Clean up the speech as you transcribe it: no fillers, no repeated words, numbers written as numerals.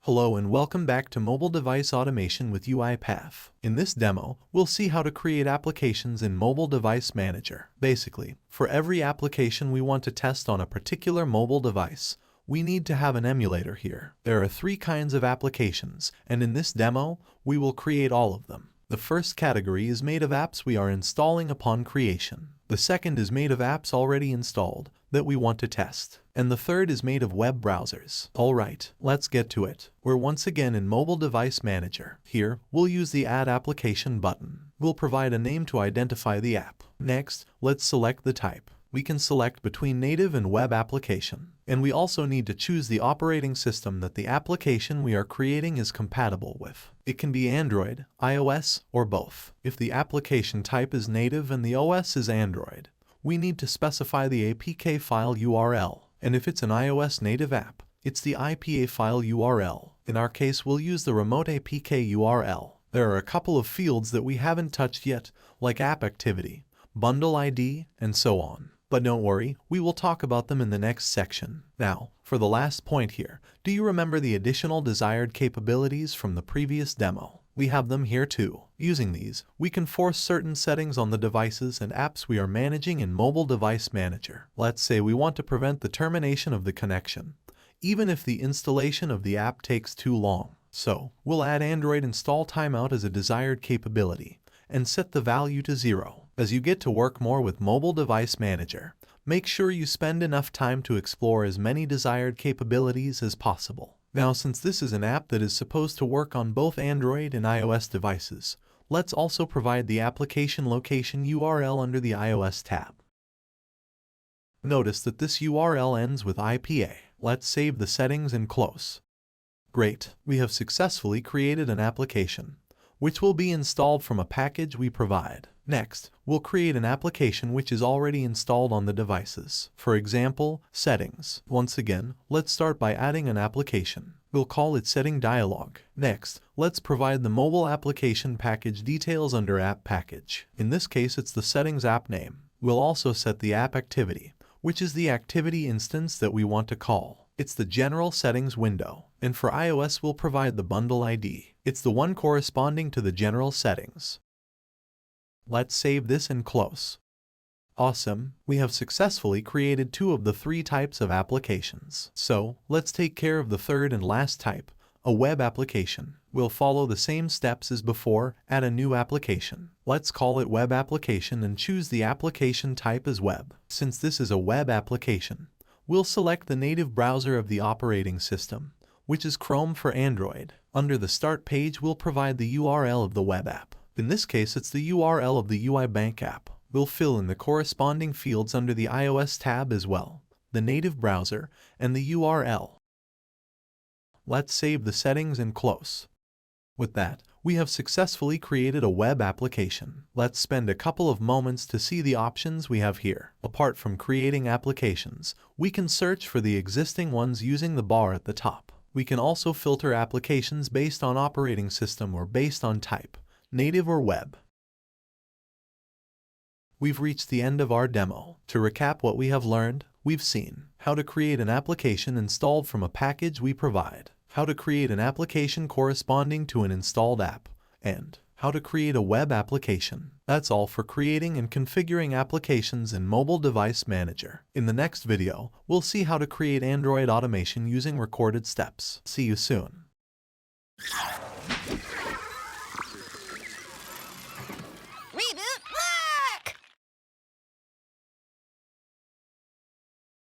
Hello and welcome back to Mobile Device Automation with UiPath. In this demo, we'll see how to create applications in Mobile Device Manager. Basically, for every application we want to test on a particular mobile device, we need to have an emulator here. There are three kinds of applications, and in this demo, we will create all of them. The first category is made of apps we are installing upon creation. The second is made of apps already installed that we want to test. And the third is made of web browsers. Alright, let's get to it. We're once again in Mobile Device Manager. Here, we'll use the Add Application button. We'll provide a name to identify the app. Next, let's select the type. We can select between native and web application. And we also need to choose the operating system that the application we are creating is compatible with. It can be Android, iOS, or both. If the application type is native and the OS is Android, we need to specify the APK file URL. And if it's an iOS native app, it's the IPA file URL. In our case, we'll use the remote APK URL. There are a couple of fields that we haven't touched yet, like app activity, bundle ID, and so on. But don't worry, we will talk about them in the next section. Now, for the last point here, do you remember the additional desired capabilities from the previous demo? We have them here too. Using these, we can force certain settings on the devices and apps we are managing in Mobile Device Manager. Let's say we want to prevent the termination of the connection, even if the installation of the app takes too long. So, we'll add Android install timeout as a desired capability and set the value to 0. As you get to work more with Mobile Device Manager, make sure you spend enough time to explore as many desired capabilities as possible. Now, since this is an app that is supposed to work on both Android and iOS devices, let's also provide the application location URL under the iOS tab. Notice that this URL ends with IPA. Let's save the settings and close. Great, we have successfully created an application, which will be installed from a package we provide. Next, we'll create an application which is already installed on the devices. For example, settings. Once again, let's start by adding an application. We'll call it Setting Dialog. Next, let's provide the mobile application package details under App Package. In this case, it's the Settings app name. We'll also set the app activity, which is the activity instance that we want to call. It's the General Settings window. And for iOS, we'll provide the bundle ID. It's the one corresponding to the general settings. Let's save this and close. Awesome, we have successfully created 2 of the 3 types of applications. So, let's take care of the third and last type, a web application. We'll follow the same steps as before, add a new application. Let's call it Web Application and choose the application type as web. Since this is a web application, we'll select the native browser of the operating system, which is Chrome for Android. Under the Start page, we'll provide the URL of the web app. In this case, it's the URL of the UI Bank app. We'll fill in the corresponding fields under the iOS tab as well, the native browser, and the URL. Let's save the settings and close. With that, we have successfully created a web application. Let's spend a couple of moments to see the options we have here. Apart from creating applications, we can search for the existing ones using the bar at the top. We can also filter applications based on operating system or based on type, native or web. We've reached the end of our demo. To recap what we have learned, we've seen how to create an application installed from a package we provide, how to create an application corresponding to an installed app, and how to create a web application. That's all for creating and configuring applications in Mobile Device Manager. In the next video, we'll see how to create Android automation using recorded steps. See you soon.